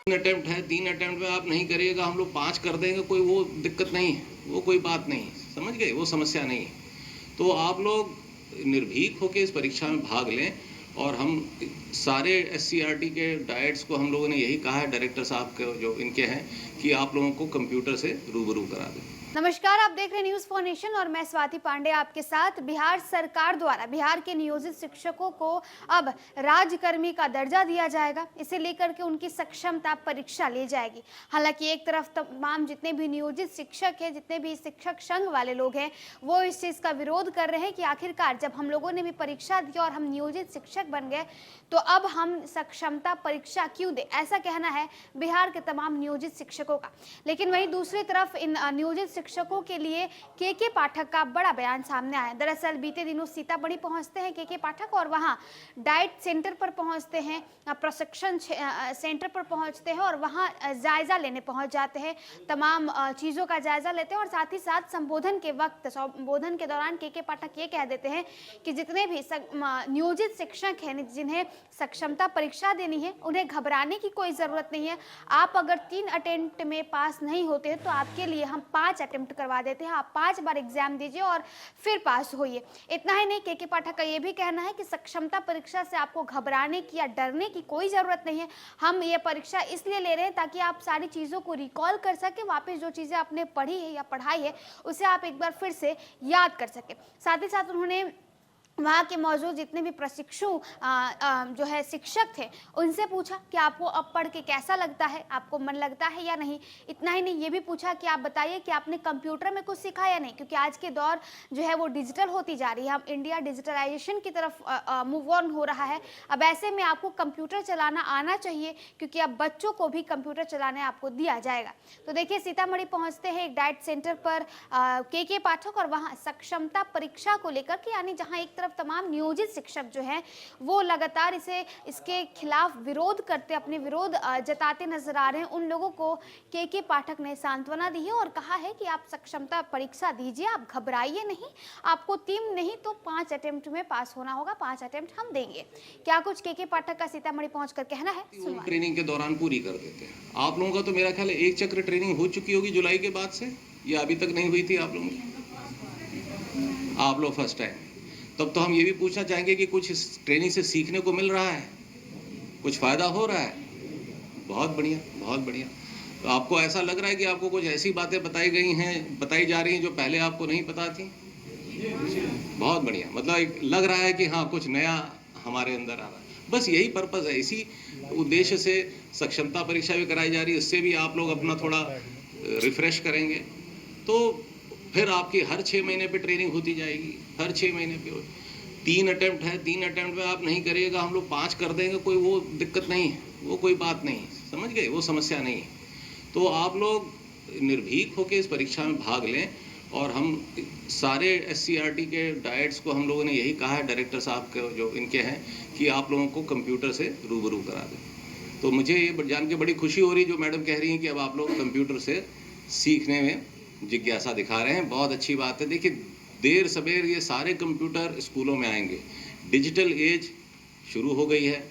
3 attempt है, 3 attempt में आप नहीं करिएगा, हम लोग 5 कर देंगे, कोई वो दिक्कत नहीं है, वो कोई बात नहीं, समझ गए, वो समस्या नहीं है। तो आप लोग निर्भीक होकर इस परीक्षा में भाग लें। और हम सारे SCRT के डायट्स को हम लोगों ने यही कहा है, डायरेक्टर साहब के जो इनके हैं, कि आप लोगों को कंप्यूटर से रूबरू करा दें। नमस्कार, आप देख रहे हैं न्यूज फॉर नेशन और मैं स्वाति पांडे आपके साथ। बिहार सरकार द्वारा बिहार के नियोजित शिक्षकों को अब राज्यकर्मी का दर्जा दिया जाएगा। इसे लेकर के उनकी सक्षमता परीक्षा ली जाएगी। हालांकि एक तरफ तमाम जितने भी नियोजित शिक्षक हैं, जितने भी शिक्षक संघ वाले लोग हैं, वो इस चीज का विरोध कर रहे हैं कि आखिरकार जब हम लोगों ने भी परीक्षा दी और हम नियोजित शिक्षक बन गए तो अब हम सक्षमता परीक्षा क्यों दें, ऐसा कहना है बिहार के तमाम नियोजित शिक्षकों का। लेकिन वहीं दूसरी तरफ इन नियोजित शिक्षकों के लिए के पाठक का बड़ा बयान सामने आया। दरअसल बीते दिनों सीतामढ़ी पहुंचते हैं के पाठक और वहां डाइट सेंटर पर पहुंचते हैं, प्रशिक्षण सेंटर पर पहुंचते हैं और वहां जायजा लेने पहुंच जाते हैं, तमाम चीजों का जायजा लेते हैं और साथ ही साथ संबोधन के वक्त, संबोधन के दौरान के पाठक ये कह देते हैं कि जितने भी नियोजित शिक्षक हैं जिन्हें सक्षमता परीक्षा देनी है, उन्हें घबराने की कोई जरूरत नहीं है। आप अगर 3 अटेम्प्ट में पास नहीं होते हैं तो आपके लिए हम 5 अटेम्प्ट करवा देते हैं, आप 5 बार एग्जाम दीजिए और फिर पास होइए। इतना ही नहीं, के पाठक का ये भी कहना है कि सक्षमता परीक्षा से आपको घबराने की या डरने की कोई जरूरत नहीं है। हम ये परीक्षा इसलिए ले रहे हैं ताकि आप सारी चीजों को रिकॉल कर सके, वापस जो चीजें आपने पढ़ी है या पढ़ाई है उसे आप एक बार फिर से याद कर सके। साथ ही साथ उन्होंने वहाँ के मौजूद जितने भी प्रशिक्षु जो है शिक्षक थे उनसे पूछा कि आपको अब पढ़ के कैसा लगता है, आपको मन लगता है या नहीं। इतना ही नहीं, ये भी पूछा कि आप बताइए कि आपने कंप्यूटर में कुछ सीखा या नहीं, क्योंकि आज के दौर जो है वो डिजिटल होती जा रही है। हम इंडिया डिजिटलाइजेशन की तरफ मूव ऑन हो रहा है। अब ऐसे में आपको कंप्यूटर चलाना आना चाहिए, क्योंकि अब बच्चों को भी कंप्यूटर चलाने आपको दिया जाएगा। तो देखिए, सीतामढ़ी पहुँचते हैं एक डाइट सेंटर पर के पाठक और वहाँ सक्षमता परीक्षा को लेकर के, यानी जहाँ एक तरफ तमाम नियोजित शिक्षक जो हैं वो लगातार इसके खिलाफ विरोध करते, अपने विरोध जताते नजर आ रहे हैं। उन लोगों को के पाठक ने सांत्वना दी है और कहा है कि आप सक्षमता परीक्षा दीजिए, आप घबराइए नहीं, आपको 3 नहीं तो 5 अटेम्प्ट में पास होना होगा, 5 अटेम्प्ट हम देंगे। क्या कुछ के पाठक का सीतामढ़ी पहुंचकर कहना है, ट्रेनिंग के दौरान पूरी कर देते हैं। आप लोगों का तो मेरा ख्याल है 1 चक्र ट्रेनिंग हो चुकी होगी जुलाई के बाद से, या अभी तक नहीं हुई थी आप लोगों की? आप लोग फर्स्ट टाइम। तब तो हम ये भी पूछना चाहेंगे कि कुछ इस ट्रेनिंग से सीखने को मिल रहा है, कुछ फायदा हो रहा है? बहुत बढ़िया, बहुत बढ़िया। तो आपको ऐसा लग रहा है कि आपको कुछ ऐसी बातें बताई जा रही हैं जो पहले आपको नहीं पता थी? बहुत बढ़िया, मतलब एक लग रहा है कि हाँ कुछ नया हमारे अंदर आ रहा है। बस यही पर्पस है, इसी उद्देश्य से सक्षमता परीक्षा भी कराई जा रही है। इससे भी आप लोग अपना थोड़ा रिफ्रेश करेंगे तो फिर आपकी हर 6 महीने पे ट्रेनिंग होती जाएगी, हर 6 महीने पे। 3 अटेम्प्ट है, 3 अटेम्प्ट में आप नहीं करिएगा, हम लोग 5 कर देंगे, कोई वो दिक्कत नहीं है, वो कोई बात नहीं, समझ गए, वो समस्या नहीं है। तो आप लोग निर्भीक होकर इस परीक्षा में भाग लें। और हम सारे SCRT के डायट्स को हम लोगों ने यही कहा है, डायरेक्टर साहब के जो इनके हैं, कि आप लोगों को कंप्यूटर से रूबरू करा दें। तो मुझे ये जान के बड़ी खुशी हो रही जो मैडम कह रही हैं कि अब आप लोग कंप्यूटर से सीखने में जिज्ञासा दिखा रहे हैं, बहुत अच्छी बात है। देखिए, देर सवेर ये सारे कंप्यूटर स्कूलों में आएंगे। डिजिटल एज शुरू हो गई है,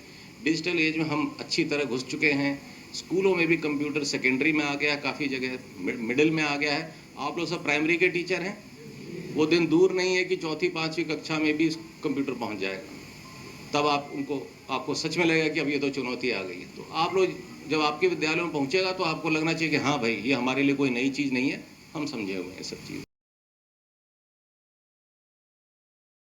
डिजिटल एज में हम अच्छी तरह घुस चुके हैं। स्कूलों में भी कंप्यूटर सेकेंडरी में आ गया है, काफ़ी जगह मिडिल में आ गया है। आप लोग सब प्राइमरी के टीचर हैं, वो दिन दूर नहीं है कि 4वीं-5वीं कक्षा में भी कंप्यूटर पहुंच जाएगा। तब आपको सच में लगेगा कि अब ये तो चुनौती आ गई है। तो आप लोग जब आपके विद्यालयों में पहुंचेगा तो आपको लगना चाहिए कि हाँ भाई, ये हमारे लिए कोई नई चीज़ नहीं है, हम समझे हुए हैं सब चीज़।